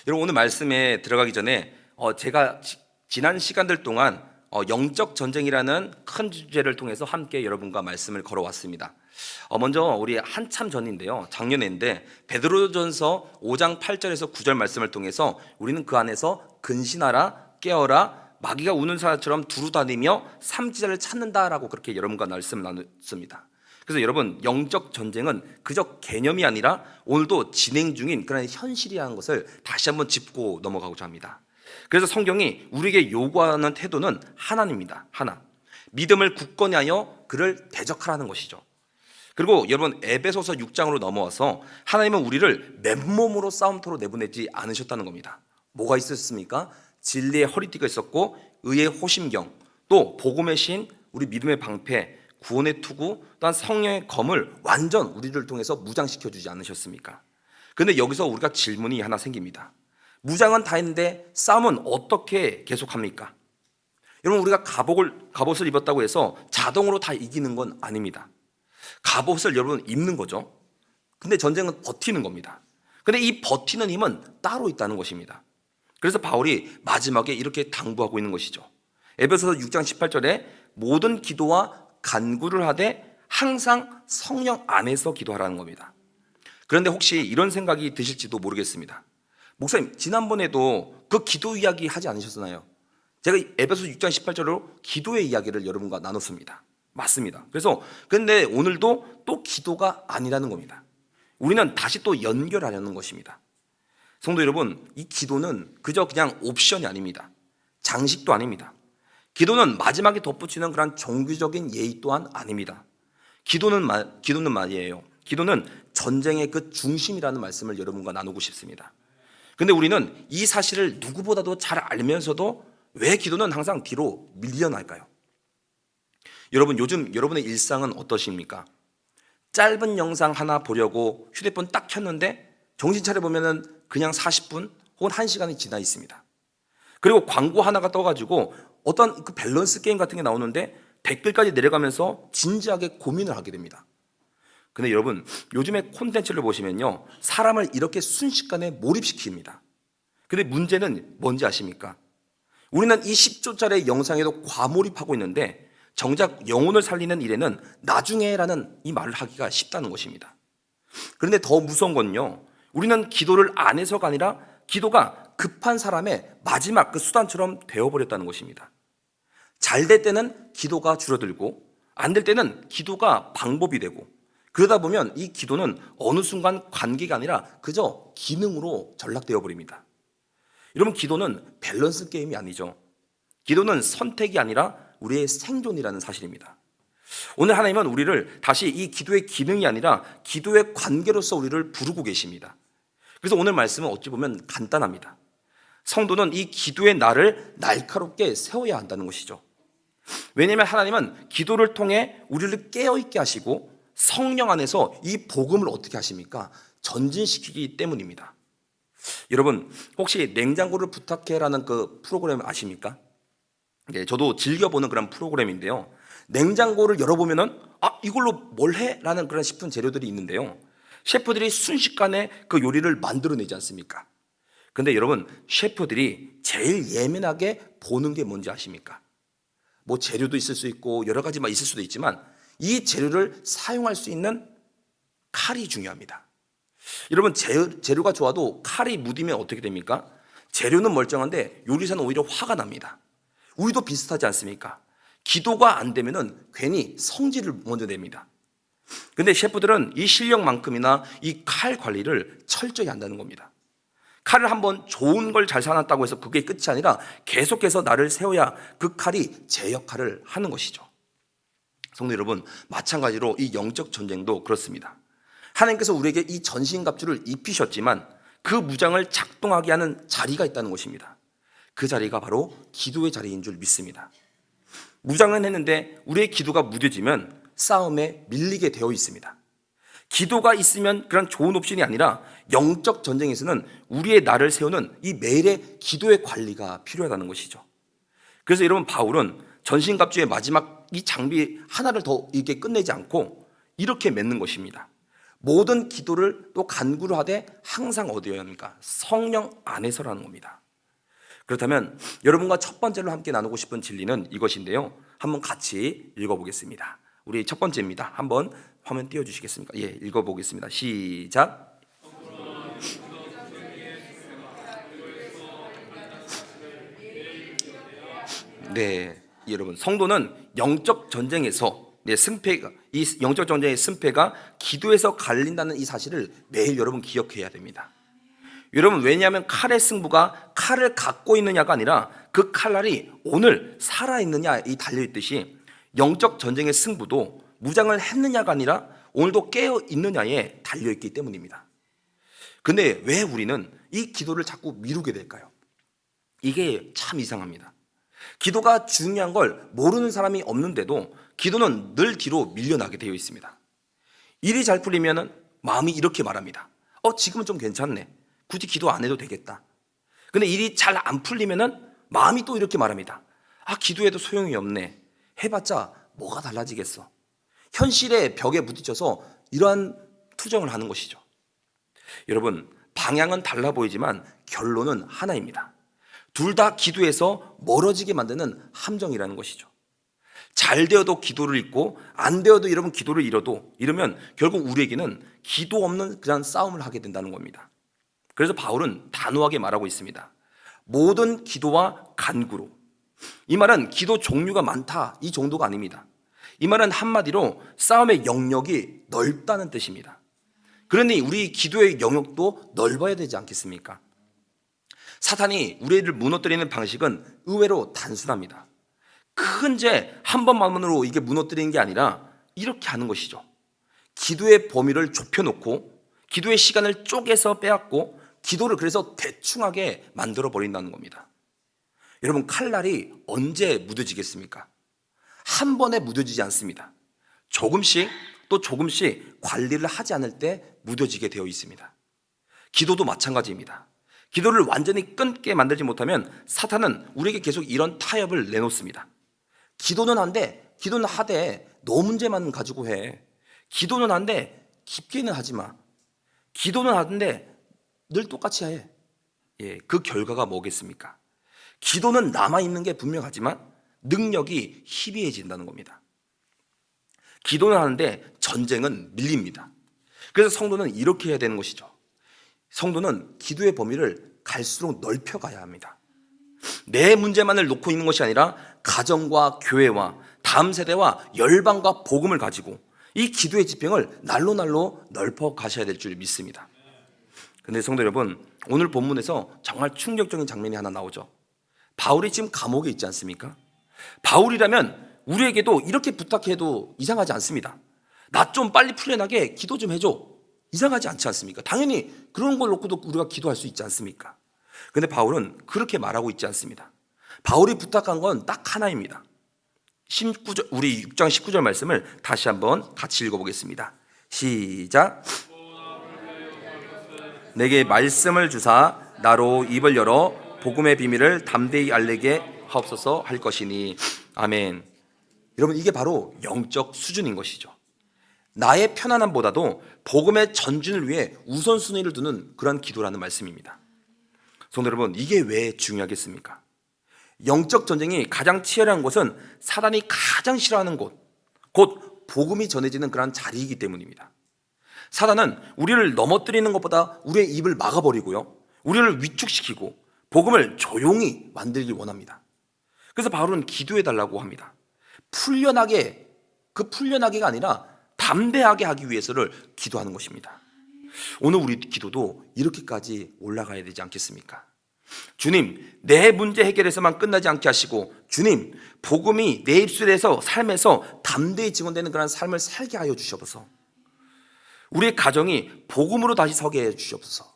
여러분, 오늘 말씀에 들어가기 전에 제가 지난 시간들 동안 영적 전쟁이라는 큰 주제를 통해서 함께 여러분과 말씀을 걸어왔습니다. 먼저 우리 한참 전인데요, 작년인데 베드로전서 5장 8절에서 9절 말씀을 통해서 우리는 그 안에서 근신하라, 깨어라, 마귀가 우는 사자처럼 두루 다니며 삼지자를 찾는다라고 그렇게 여러분과 말씀을 나눴습니다. 그래서 여러분, 영적 전쟁은 그저 개념이 아니라 오늘도 진행 중인 그런 현실이라는 것을 다시 한번 짚고 넘어가고자 합니다. 그래서 성경이 우리에게 요구하는 태도는 하나입니다. 하나, 믿음을 굳건히 하여 그를 대적하라는 것이죠. 그리고 여러분, 에베소서 6장으로 넘어와서 하나님은 우리를 맨몸으로 싸움터로 내보내지 않으셨다는 겁니다. 뭐가 있었습니까? 진리의 허리띠가 있었고 의의 호심경, 또 복음의 신, 우리 믿음의 방패, 구원의 투구, 또한 성령의 검을 완전 우리를 통해서 무장시켜주지 않으셨습니까? 그런데 여기서 우리가 질문이 하나 생깁니다. 무장은 다 했는데 싸움은 어떻게 계속합니까? 여러분, 우리가 갑옷을 입었다고 해서 자동으로 다 이기는 건 아닙니다. 갑옷을 여러분 입는 거죠. 근데 전쟁은 버티는 겁니다. 근데 이 버티는 힘은 따로 있다는 것입니다. 그래서 바울이 마지막에 이렇게 당부하고 있는 것이죠. 에베소서 6장 18절에 모든 기도와 간구를 하되 항상 성령 안에서 기도하라는 겁니다. 그런데 혹시 이런 생각이 드실지도 모르겠습니다. 목사님, 지난번에도 그 기도 이야기 하지 않으셨나요? 제가 에베소 6장 18절로 기도의 이야기를 여러분과 나눴습니다. 맞습니다. 근데 오늘도 또 기도가 아니라는 겁니다. 우리는 다시 또 연결하려는 것입니다. 성도 여러분, 이 기도는 그저 그냥 옵션이 아닙니다. 장식도 아닙니다. 기도는 마지막에 덧붙이는 그런 종교적인 예의 또한 아닙니다. 기도는 말이에요. 기도는 전쟁의 그 중심이라는 말씀을 여러분과 나누고 싶습니다. 그런데 우리는 이 사실을 누구보다도 잘 알면서도 왜 기도는 항상 뒤로 밀려날까요? 여러분, 요즘 여러분의 일상은 어떠십니까? 짧은 영상 하나 보려고 휴대폰 딱 켰는데 정신 차려보면 그냥 40분 혹은 1시간이 지나 있습니다. 그리고 광고 하나가 떠가지고 어떤 그 밸런스 게임 같은 게 나오는데 댓글까지 내려가면서 진지하게 고민을 하게 됩니다. 근데 여러분, 요즘에 콘텐츠를 보시면요, 사람을 이렇게 순식간에 몰입시킵니다. 근데 문제는 뭔지 아십니까? 우리는 이 10초짜리 영상에도 과몰입하고 있는데 정작 영혼을 살리는 일에는 나중에라는 이 말을 하기가 쉽다는 것입니다. 그런데 더 무서운 건요, 우리는 기도를 안 해서가 아니라 기도가 급한 사람의 마지막 그 수단처럼 되어버렸다는 것입니다. 잘 될 때는 기도가 줄어들고 안 될 때는 기도가 방법이 되고, 그러다 보면 이 기도는 어느 순간 관계가 아니라 그저 기능으로 전락되어 버립니다. 여러분, 기도는 밸런스 게임이 아니죠. 기도는 선택이 아니라 우리의 생존이라는 사실입니다. 오늘 하나님은 우리를 다시 이 기도의 기능이 아니라 기도의 관계로서 우리를 부르고 계십니다. 그래서 오늘 말씀은 어찌 보면 간단합니다. 성도는 이 기도의 날을 날카롭게 세워야 한다는 것이죠. 왜냐하면 하나님은 기도를 통해 우리를 깨어있게 하시고 성령 안에서 이 복음을 어떻게 하십니까? 전진시키기 때문입니다. 여러분, 혹시 냉장고를 부탁해라는 그 프로그램 아십니까? 네, 저도 즐겨보는 그런 프로그램인데요, 냉장고를 열어보면은 이걸로 뭘 해? 라는 그런 싶은 재료들이 있는데요, 셰프들이 순식간에 그 요리를 만들어내지 않습니까? 근데 여러분, 셰프들이 제일 예민하게 보는 게 뭔지 아십니까? 뭐 재료도 있을 수 있고 여러 가지 있을 수도 있지만 이 재료를 사용할 수 있는 칼이 중요합니다. 여러분, 재료가 좋아도 칼이 묻으면 어떻게 됩니까? 재료는 멀쩡한데 요리사는 오히려 화가 납니다. 우리도 비슷하지 않습니까? 기도가 안 되면은 괜히 성질을 먼저 냅니다. 근데 셰프들은 이 실력만큼이나 이 칼 관리를 철저히 한다는 겁니다. 칼을 한번 좋은 걸 잘 사놨다고 해서 그게 끝이 아니라 계속해서 나를 세워야 그 칼이 제 역할을 하는 것이죠. 성도 여러분, 마찬가지로 이 영적 전쟁도 그렇습니다. 하나님께서 우리에게 이 전신갑주를 입히셨지만 그 무장을 작동하게 하는 자리가 있다는 것입니다. 그 자리가 바로 기도의 자리인 줄 믿습니다. 무장은 했는데 우리의 기도가 무뎌지면 싸움에 밀리게 되어 있습니다. 기도가 있으면 그런 좋은 옵션이 아니라 영적 전쟁에서는 우리의 나를 세우는 이 매일의 기도의 관리가 필요하다는 것이죠. 그래서 여러분, 바울은 전신갑주의 마지막 이 장비 하나를 더 이렇게 끝내지 않고 이렇게 맺는 것입니다. 모든 기도를 또 간구를 하되 항상 어디여야 합니까? 성령 안에서라는 겁니다. 그렇다면 여러분과 첫 번째로 함께 나누고 싶은 진리는 이것인데요, 한번 같이 읽어보겠습니다. 우리 첫 번째입니다. 한번 화면 띄워주시겠습니까? 예, 읽어보겠습니다. 시작. 네, 여러분, 성도는 영적 전쟁에서 승패가, 이 영적 전쟁의 승패가 기도에서 갈린다는 이 사실을 매일 여러분 기억해야 됩니다. 여러분, 왜냐하면 칼의 승부가 칼을 갖고 있느냐가 아니라 그 칼날이 오늘 살아있느냐에 달려있듯이 영적 전쟁의 승부도 무장을 했느냐가 아니라 오늘도 깨어 있느냐에 달려있기 때문입니다. 근데 왜 우리는 이 기도를 자꾸 미루게 될까요? 이게 참 이상합니다. 기도가 중요한 걸 모르는 사람이 없는데도 기도는 늘 뒤로 밀려나게 되어 있습니다. 일이 잘 풀리면 마음이 이렇게 말합니다. 지금은 좀 괜찮네. 굳이 기도 안 해도 되겠다. 근데 일이 잘 안 풀리면 마음이 또 이렇게 말합니다. 기도해도 소용이 없네. 해봤자 뭐가 달라지겠어. 현실의 벽에 부딪혀서 이러한 투정을 하는 것이죠. 여러분, 방향은 달라 보이지만 결론은 하나입니다. 둘 다 기도에서 멀어지게 만드는 함정이라는 것이죠. 잘 되어도 기도를 잃고 안 되어도 여러분 기도를 이러면 결국 우리에게는 기도 없는 그런 싸움을 하게 된다는 겁니다. 그래서 바울은 단호하게 말하고 있습니다. 모든 기도와 간구로. 이 말은 기도 종류가 많다, 이 정도가 아닙니다. 이 말은 한마디로 싸움의 영역이 넓다는 뜻입니다. 그러니 우리 기도의 영역도 넓어야 되지 않겠습니까? 사탄이 우리를 무너뜨리는 방식은 의외로 단순합니다. 큰 죄 한 번만으로 이게 무너뜨리는 게 아니라 이렇게 하는 것이죠. 기도의 범위를 좁혀놓고 기도의 시간을 쪼개서 빼앗고 기도를 그래서 대충하게 만들어 버린다는 겁니다. 여러분, 칼날이 언제 무뎌지겠습니까? 한 번에 무뎌지지 않습니다. 조금씩 또 조금씩 관리를 하지 않을 때 무뎌지게 되어 있습니다. 기도도 마찬가지입니다. 기도를 완전히 끊게 만들지 못하면 사탄은 우리에게 계속 이런 타협을 내놓습니다. 기도는 한데, 기도는 하되 너 문제만 가지고 해. 기도는 한데 깊게는 하지 마. 기도는 하는데 늘 똑같이 해. 그 결과가 뭐겠습니까? 기도는 남아있는 게 분명하지만 능력이 희비해진다는 겁니다. 기도는 하는데 전쟁은 밀립니다. 그래서 성도는 이렇게 해야 되는 것이죠. 성도는 기도의 범위를 갈수록 넓혀가야 합니다. 내 문제만을 놓고 있는 것이 아니라 가정과 교회와 다음 세대와 열방과 복음을 가지고 이 기도의 지평을 날로 넓혀 가셔야 될 줄 믿습니다. 근데 성도 여러분, 오늘 본문에서 정말 충격적인 장면이 하나 나오죠. 바울이 지금 감옥에 있지 않습니까? 바울이라면 우리에게도 이렇게 부탁해도 이상하지 않습니다. 나 좀 빨리 풀려나게 기도 좀 해줘. 이상하지 않지 않습니까? 당연히 그런 걸 놓고도 우리가 기도할 수 있지 않습니까? 근데 바울은 그렇게 말하고 있지 않습니다. 바울이 부탁한 건 딱 하나입니다. 19절, 우리 6장 19절 말씀을 다시 한번 같이 읽어보겠습니다. 시작. 내게 말씀을 주사 나로 입을 열어 복음의 비밀을 담대히 알리게 하옵소서 할 것이니. 아멘. 여러분, 이게 바로 영적 수준인 것이죠. 나의 편안함보다도 복음의 전진을 위해 우선순위를 두는 그런 기도라는 말씀입니다. 성도 여러분, 이게 왜 중요하겠습니까? 영적 전쟁이 가장 치열한 곳은 사단이 가장 싫어하는 곳, 곧 복음이 전해지는 그런 자리이기 때문입니다. 사단은 우리를 넘어뜨리는 것보다 우리의 입을 막아버리고요, 우리를 위축시키고 복음을 조용히 만들길 원합니다. 그래서 바울은 기도해달라고 합니다. 풀려나게가 아니라 담대하게 하기 위해서를 기도하는 것입니다. 오늘 우리 기도도 이렇게까지 올라가야 되지 않겠습니까? 주님, 내 문제 해결에서만 끝나지 않게 하시고, 주님, 복음이 내 입술에서 삶에서 담대히 증언되는 그런 삶을 살게 하여 주시옵소서. 우리 가정이 복음으로 다시 서게 해 주시옵소서.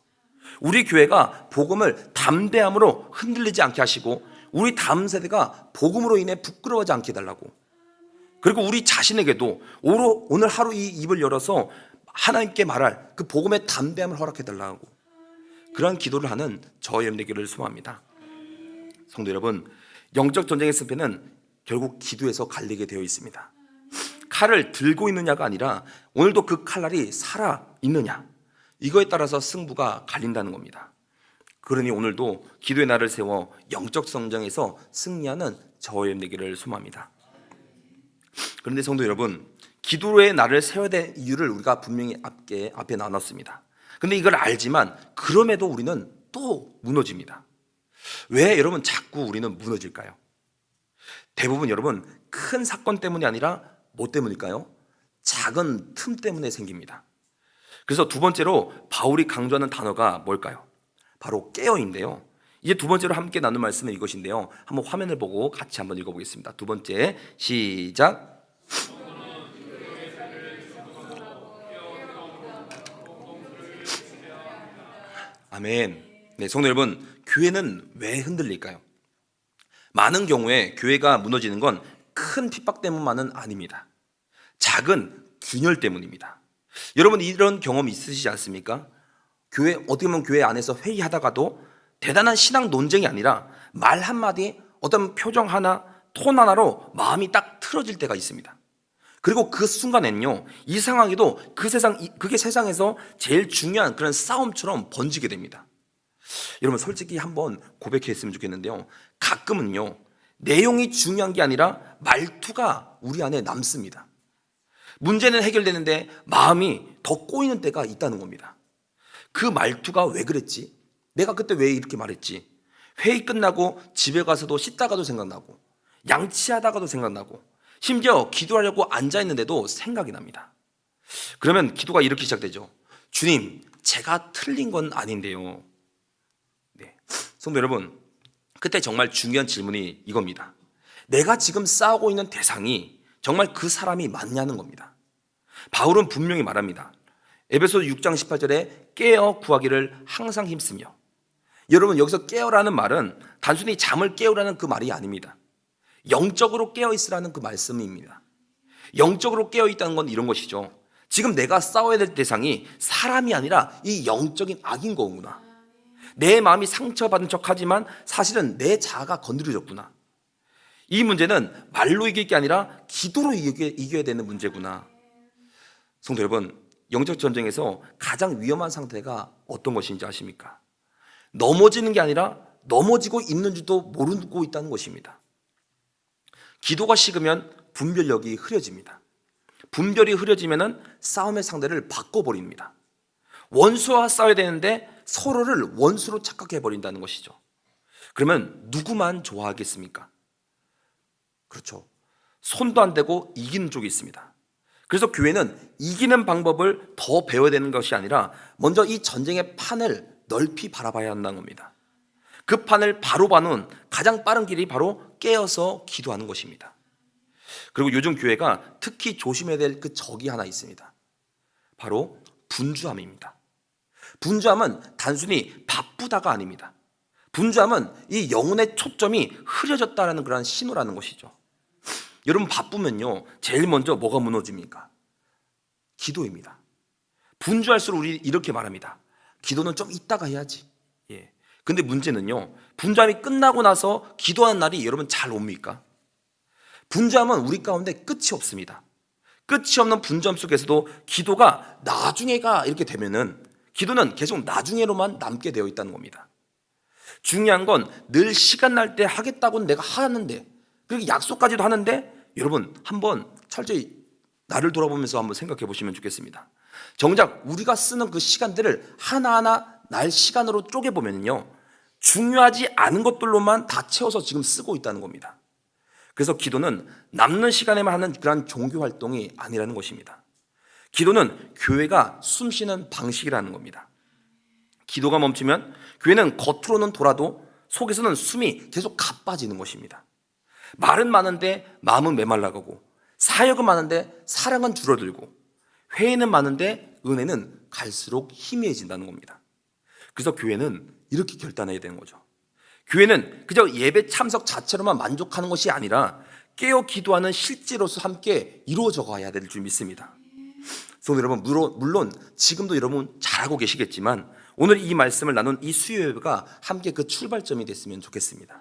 우리 교회가 복음을 담대함으로 흔들리지 않게 하시고, 우리 다음 세대가 복음으로 인해 부끄러워하지 않게 해달라고. 그리고 우리 자신에게도 오늘 하루 이 입을 열어서 하나님께 말할 그 복음의 담대함을 허락해달라고, 그러한 기도를 하는 저와 여러분 되기를 소망합니다. 성도 여러분, 영적 전쟁의 승패는 결국 기도에서 갈리게 되어 있습니다. 칼을 들고 있느냐가 아니라 오늘도 그 칼날이 살아 있느냐, 이거에 따라서 승부가 갈린다는 겁니다. 그러니 오늘도 기도의 날을 세워 영적 성장에서 승리하는 저와 여러분 되기를 소망합니다. 그런데 성도 여러분, 기도의 날을 세워야 될 이유를 우리가 분명히 앞에 나눴습니다. 근데 이걸 알지만 그럼에도 우리는 또 무너집니다. 왜 여러분 자꾸 우리는 무너질까요? 대부분 여러분 큰 사건 때문이 아니라 뭐 때문일까요? 작은 틈 때문에 생깁니다. 그래서 두 번째로 바울이 강조하는 단어가 뭘까요? 바로 깨어인데요. 이제 두 번째로 함께 나눈 말씀은 이것인데요. 한번 화면을 보고 같이 한번 읽어보겠습니다. 두 번째, 시작. 아멘. 네, 성도 여러분, 교회는 왜 흔들릴까요? 많은 경우에 교회가 무너지는 건 큰 핍박 때문만은 아닙니다. 작은 균열 때문입니다. 여러분 이런 경험 있으시지 않습니까? 어떻게 보면 교회 안에서 회의하다가도 대단한 신앙 논쟁이 아니라 말 한마디, 어떤 표정 하나, 톤 하나로 마음이 딱 틀어질 때가 있습니다. 그리고 그 순간에는요, 이상하게도 그게 세상에서 제일 중요한 그런 싸움처럼 번지게 됩니다. 여러분 솔직히 한번 고백했으면 좋겠는데요, 가끔은요 내용이 중요한 게 아니라 말투가 우리 안에 남습니다. 문제는 해결되는데 마음이 더 꼬이는 때가 있다는 겁니다. 그 말투가 왜 그랬지? 내가 그때 왜 이렇게 말했지? 회의 끝나고 집에 가서도 씻다가도 생각나고, 양치하다가도 생각나고, 심지어 기도하려고 앉아있는데도 생각이 납니다. 그러면 기도가 이렇게 시작되죠. 주님, 제가 틀린 건 아닌데요. 네. 성도 여러분, 그때 정말 중요한 질문이 이겁니다. 내가 지금 싸우고 있는 대상이 정말 그 사람이 맞냐는 겁니다. 바울은 분명히 말합니다. 에베소 6장 18절에 깨어 구하기를 항상 힘쓰며. 여러분 여기서 깨어라는 말은 단순히 잠을 깨우라는 그 말이 아닙니다. 영적으로 깨어 있으라는 그 말씀입니다. 영적으로 깨어 있다는 건 이런 것이죠. 지금 내가 싸워야 될 대상이 사람이 아니라 이 영적인 악인 거구나. 내 마음이 상처받은 척하지만 사실은 내 자아가 건드려졌구나. 이 문제는 말로 이길 게 아니라 기도로 이겨야 되는 문제구나. 성도 여러분, 영적 전쟁에서 가장 위험한 상태가 어떤 것인지 아십니까? 넘어지는 게 아니라 넘어지고 있는지도 모르고 있다는 것입니다. 기도가 식으면 분별력이 흐려집니다. 분별이 흐려지면 싸움의 상대를 바꿔버립니다. 원수와 싸워야 되는데 서로를 원수로 착각해버린다는 것이죠. 그러면 누구만 좋아하겠습니까? 그렇죠. 손도 안 대고 이기는 쪽이 있습니다. 그래서 교회는 이기는 방법을 더 배워야 되는 것이 아니라 먼저 이 전쟁의 판을 넓히 바라봐야 한다는 겁니다. 그 판을 바로 봐놓은 가장 빠른 길이 바로 깨어서 기도하는 것입니다. 그리고 요즘 교회가 특히 조심해야 될 그 적이 하나 있습니다. 바로 분주함입니다. 분주함은 단순히 바쁘다가 아닙니다. 분주함은 이 영혼의 초점이 흐려졌다는 그런 신호라는 것이죠. 여러분 바쁘면요 제일 먼저 뭐가 무너집니까? 기도입니다. 분주할수록 우리 이렇게 말합니다. 기도는 좀 이따가 해야지. 예. 근데 문제는요, 분주함이 끝나고 나서 기도하는 날이 여러분 잘 옵니까? 분주함은 우리 가운데 끝이 없습니다. 끝이 없는 분주함 속에서도 기도가 나중에가 이렇게 되면은 기도는 계속 나중에로만 남게 되어 있다는 겁니다. 중요한 건 늘 시간 날 때 하겠다고는 내가 하는데, 그리고 약속까지도 하는데, 여러분 한번 철저히 나를 돌아보면서 한번 생각해 보시면 좋겠습니다. 정작 우리가 쓰는 그 시간들을 하나하나 날 시간으로 쪼개보면요, 중요하지 않은 것들로만 다 채워서 지금 쓰고 있다는 겁니다. 그래서 기도는 남는 시간에만 하는 그런 종교 활동이 아니라는 것입니다. 기도는 교회가 숨쉬는 방식이라는 겁니다. 기도가 멈추면 교회는 겉으로는 돌아도 속에서는 숨이 계속 가빠지는 것입니다. 말은 많은데 마음은 메말라가고, 사역은 많은데 사랑은 줄어들고, 회의는 많은데 은혜는 갈수록 희미해진다는 겁니다. 그래서 교회는 이렇게 결단해야 되는 거죠. 교회는 그저 예배 참석 자체로만 만족하는 것이 아니라 깨어 기도하는 실제로서 함께 이루어져 가야 될 줄 믿습니다. 그래서 여러분 물론 지금도 여러분 잘하고 계시겠지만 오늘 이 말씀을 나눈 이 수요 예배가 함께 그 출발점이 됐으면 좋겠습니다.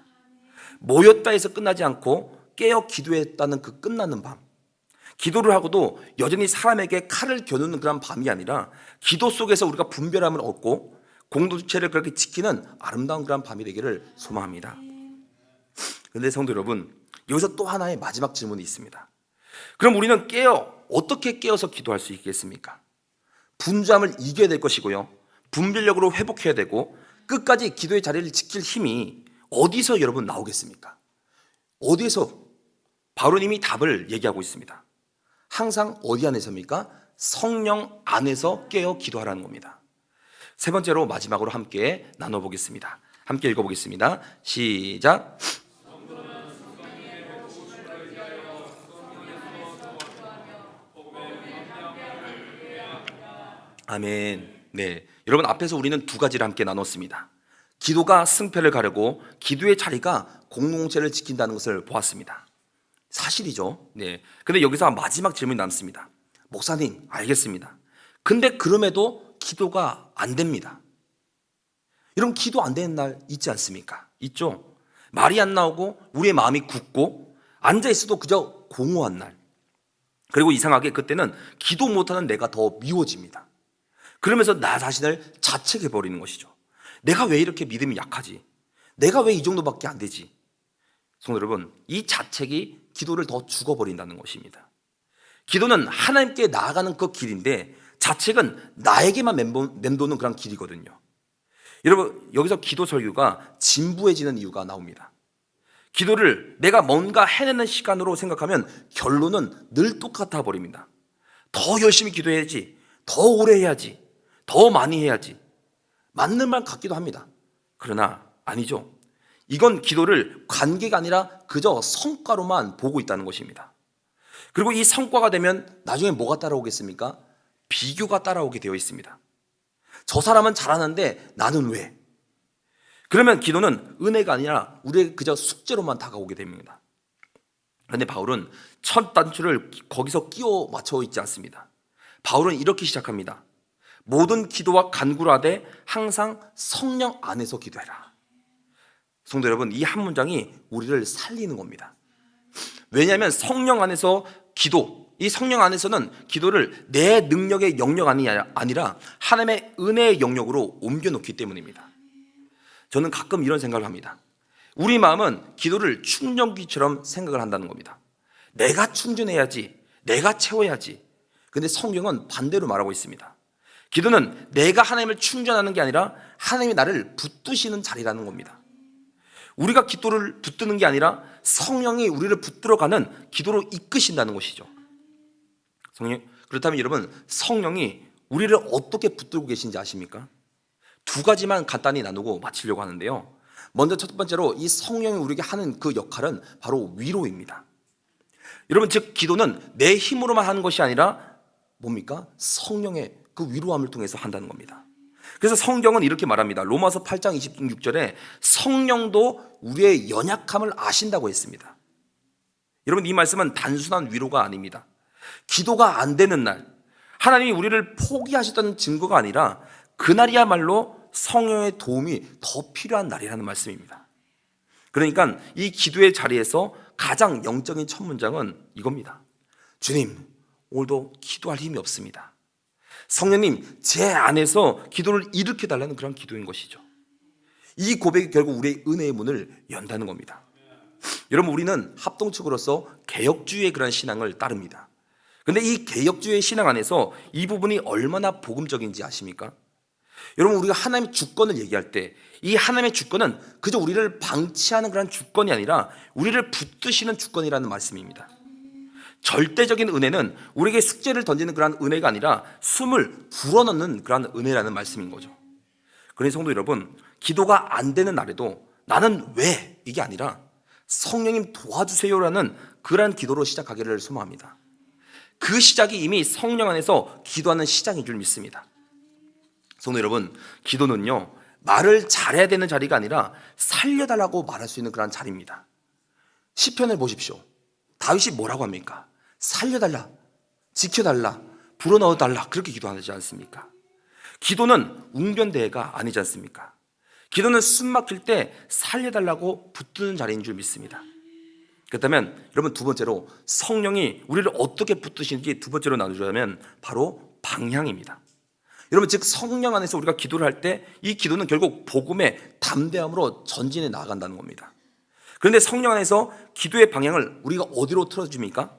모였다 해서 끝나지 않고 깨어 기도했다는 그 끝나는 밤, 기도를 하고도 여전히 사람에게 칼을 겨누는 그런 밤이 아니라 기도 속에서 우리가 분별함을 얻고 공동체를 그렇게 지키는 아름다운 그런 밤이 되기를 소망합니다. 그런데 성도 여러분, 여기서 또 하나의 마지막 질문이 있습니다. 그럼 우리는 어떻게 깨어서 기도할 수 있겠습니까? 분주함을 이겨야 될 것이고요, 분별력으로 회복해야 되고, 끝까지 기도의 자리를 지킬 힘이 어디서 여러분 나오겠습니까? 어디에서? 바울은 이미 답을 얘기하고 있습니다. 항상 어디 안에서입니까? 성령 안에서 깨어 기도하라는 겁니다. 세 번째로 마지막으로 함께 나눠보겠습니다. 함께 읽어보겠습니다. 시작. 아멘. 네, 여러분, 앞에서 우리는 두 가지를 함께 나눴습니다. 기도가 승패를 가르고 기도의 자리가 공동체를 지킨다는 것을 보았습니다. 사실이죠. 네. 근데 여기서 마지막 질문이 남습니다. 목사님, 알겠습니다. 근데 그럼에도 기도가 안 됩니다. 여러분, 기도 안 되는 날 있지 않습니까? 있죠. 말이 안 나오고 우리의 마음이 굳고 앉아 있어도 그저 공허한 날. 그리고 이상하게 그때는 기도 못하는 내가 더 미워집니다. 그러면서 나 자신을 자책해 버리는 것이죠. 내가 왜 이렇게 믿음이 약하지? 내가 왜 이 정도밖에 안 되지? 성도 여러분, 이 자책이 기도를 더 죽어버린다는 것입니다. 기도는 하나님께 나아가는 그 길인데 자책은 나에게만 맴도는 그런 길이거든요. 여러분, 여기서 기도 설교가 진부해지는 이유가 나옵니다. 기도를 내가 뭔가 해내는 시간으로 생각하면 결론은 늘 똑같아 버립니다. 더 열심히 기도해야지, 더 오래 해야지, 더 많이 해야지. 맞는 말 같기도 합니다. 그러나 아니죠. 이건 기도를 관계가 아니라 그저 성과로만 보고 있다는 것입니다. 그리고 이 성과가 되면 나중에 뭐가 따라오겠습니까? 비교가 따라오게 되어 있습니다. 저 사람은 잘하는데 나는 왜? 그러면 기도는 은혜가 아니라 우리의 그저 숙제로만 다가오게 됩니다. 그런데 바울은 첫 단추를 거기서 끼워 맞춰 있지 않습니다. 바울은 이렇게 시작합니다. 모든 기도와 간구를 하되 항상 성령 안에서 기도해라. 성도 여러분, 이 한 문장이 우리를 살리는 겁니다. 왜냐하면 성령 안에서 기도, 이 성령 안에서는 기도를 내 능력의 영역이 아니라 하나님의 은혜의 영역으로 옮겨놓기 때문입니다. 저는 가끔 이런 생각을 합니다. 우리 마음은 기도를 충전기처럼 생각을 한다는 겁니다. 내가 충전해야지, 내가 채워야지. 근데 성경은 반대로 말하고 있습니다. 기도는 내가 하나님을 충전하는 게 아니라 하나님이 나를 붙드시는 자리라는 겁니다. 우리가 기도를 붙드는 게 아니라 성령이 우리를 붙들어가는 기도로 이끄신다는 것이죠. 그렇다면 여러분, 성령이 우리를 어떻게 붙들고 계신지 아십니까? 두 가지만 간단히 나누고 마치려고 하는데요. 먼저 첫 번째로 이 성령이 우리에게 하는 그 역할은 바로 위로입니다. 여러분, 즉 기도는 내 힘으로만 하는 것이 아니라 뭡니까? 성령의 그 위로함을 통해서 한다는 겁니다. 그래서 성경은 이렇게 말합니다. 로마서 8장 26절에 성령도 우리의 연약함을 아신다고 했습니다. 여러분, 이 말씀은 단순한 위로가 아닙니다. 기도가 안 되는 날, 하나님이 우리를 포기하셨다는 증거가 아니라 그날이야말로 성령의 도움이 더 필요한 날이라는 말씀입니다. 그러니까 이 기도의 자리에서 가장 영적인 첫 문장은 이겁니다. 주님, 오늘도 기도할 힘이 없습니다. 성령님, 제 안에서 기도를 일으켜달라는 그런 기도인 것이죠. 이 고백이 결국 우리의 은혜의 문을 연다는 겁니다. 여러분, 우리는 합동측으로서 개혁주의의 그런 신앙을 따릅니다. 그런데 이 개혁주의의 신앙 안에서 이 부분이 얼마나 복음적인지 아십니까? 여러분, 우리가 하나님의 주권을 얘기할 때 이 하나님의 주권은 그저 우리를 방치하는 그런 주권이 아니라 우리를 붙드시는 주권이라는 말씀입니다. 절대적인 은혜는 우리에게 숙제를 던지는 그런 은혜가 아니라 숨을 불어넣는 그런 은혜라는 말씀인 거죠. 그러니 성도 여러분, 기도가 안 되는 날에도 나는 왜? 이게 아니라 성령님 도와주세요라는 그러한 기도로 시작하기를 소망합니다. 그 시작이 이미 성령 안에서 기도하는 시작인 줄 믿습니다. 성도 여러분, 기도는요, 말을 잘해야 되는 자리가 아니라 살려달라고 말할 수 있는 그런 자리입니다. 시편을 보십시오. 다윗이 뭐라고 합니까? 살려달라, 지켜달라, 불어넣어달라, 그렇게 기도하지 않습니까? 기도는 웅변대회가 아니지 않습니까? 기도는 숨 막힐 때 살려달라고 붙드는 자리인 줄 믿습니다. 그렇다면 여러분, 두 번째로 성령이 우리를 어떻게 붙드시는지 두 번째로 나누자면 바로 방향입니다. 여러분, 즉 성령 안에서 우리가 기도를 할 때 이 기도는 결국 복음의 담대함으로 전진해 나아간다는 겁니다. 그런데 성령 안에서 기도의 방향을 우리가 어디로 틀어줍니까?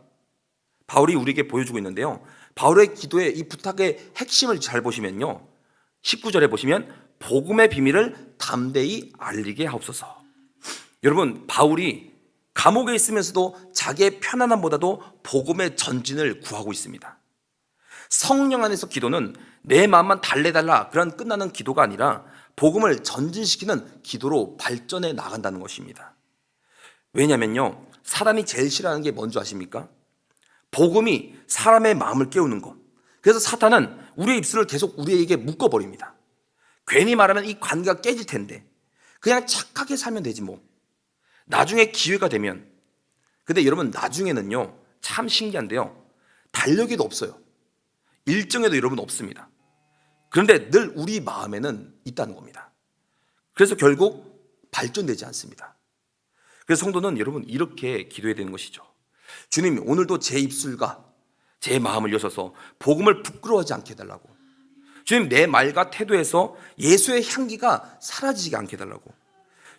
바울이 우리에게 보여주고 있는데요, 바울의 기도의 이 부탁의 핵심을 잘 보시면요, 19절에 보시면 복음의 비밀을 담대히 알리게 하옵소서. 여러분, 바울이 감옥에 있으면서도 자기의 편안함보다도 복음의 전진을 구하고 있습니다. 성령 안에서 기도는 내 마음만 달래달라 그런 끝나는 기도가 아니라 복음을 전진시키는 기도로 발전해 나간다는 것입니다. 왜냐면요, 사람이 제일 싫어하는 게 뭔지 아십니까? 복음이 사람의 마음을 깨우는 것. 그래서 사탄은 우리의 입술을 계속 우리에게 묶어버립니다. 괜히 말하면 이 관계가 깨질 텐데 그냥 착하게 살면 되지 뭐, 나중에 기회가 되면. 근데 여러분, 나중에는요 참 신기한데요, 달력에도 없어요. 일정에도 여러분 없습니다. 그런데 늘 우리 마음에는 있다는 겁니다. 그래서 결국 발전되지 않습니다. 그래서 성도는 여러분 이렇게 기도해야 되는 것이죠. 주님, 오늘도 제 입술과 제 마음을 여셔서 복음을 부끄러워하지 않게 해달라고. 주님, 내 말과 태도에서 예수의 향기가 사라지지 않게 해달라고.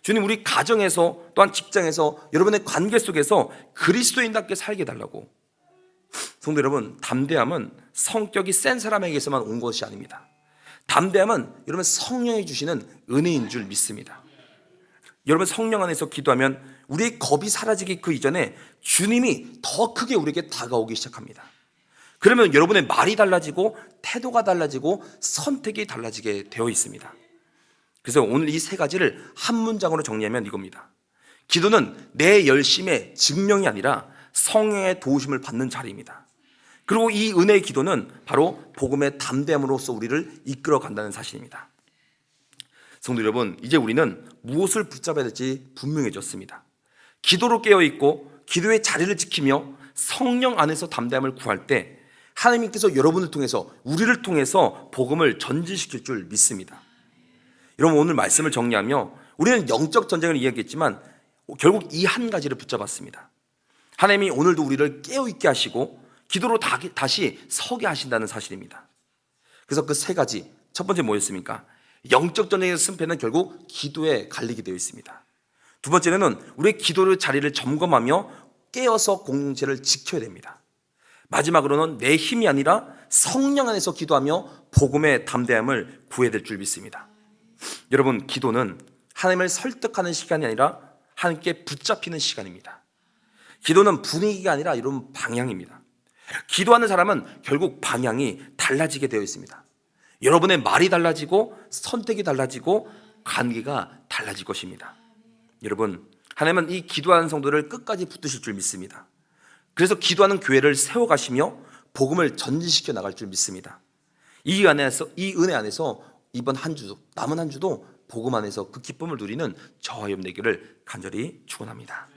주님, 우리 가정에서 또한 직장에서 여러분의 관계 속에서 그리스도인답게 살게 해달라고. 성도 여러분, 담대함은 성격이 센 사람에게서만 온 것이 아닙니다. 담대함은 여러분 성령이 주시는 은혜인 줄 믿습니다. 여러분, 성령 안에서 기도하면 우리의 겁이 사라지기 그 이전에 주님이 더 크게 우리에게 다가오기 시작합니다. 그러면 여러분의 말이 달라지고 태도가 달라지고 선택이 달라지게 되어 있습니다. 그래서 오늘 이 세 가지를 한 문장으로 정리하면 이겁니다. 기도는 내 열심의 증명이 아니라 성령의 도우심을 받는 자리입니다. 그리고 이 은혜의 기도는 바로 복음의 담대함으로써 우리를 이끌어 간다는 사실입니다. 성도 여러분, 이제 우리는 무엇을 붙잡아야 될지 분명해졌습니다. 기도로 깨어있고 기도의 자리를 지키며 성령 안에서 담대함을 구할 때 하나님께서 여러분을 통해서, 우리를 통해서 복음을 전진시킬 줄 믿습니다. 여러분, 오늘 말씀을 정리하며 우리는 영적 전쟁을 이야기했지만 결국 이 한 가지를 붙잡았습니다. 하나님이 오늘도 우리를 깨어있게 하시고 기도로 다시 서게 하신다는 사실입니다. 그래서 그 세 가지, 첫 번째 뭐였습니까? 영적 전쟁의 승패는 결국 기도에 갈리게 되어 있습니다. 두 번째는 우리의 기도의 자리를 점검하며 깨어서 공동체를 지켜야 됩니다. 마지막으로는 내 힘이 아니라 성령 안에서 기도하며 복음의 담대함을 구해야 될 줄 믿습니다. 여러분, 기도는 하나님을 설득하는 시간이 아니라 하나님께 붙잡히는 시간입니다. 기도는 분위기가 아니라 이런 방향입니다. 기도하는 사람은 결국 방향이 달라지게 되어 있습니다. 여러분의 말이 달라지고 선택이 달라지고 관계가 달라질 것입니다. 여러분, 하나님은 이 기도하는 성도를 끝까지 붙드실 줄 믿습니다. 그래서 기도하는 교회를 세워가시며 복음을 전진시켜 나갈 줄 믿습니다. 이 은혜 안에서 이번 한 주도, 남은 한 주도 복음 안에서 그 기쁨을 누리는 저와 여러분 되기를 간절히 축원합니다.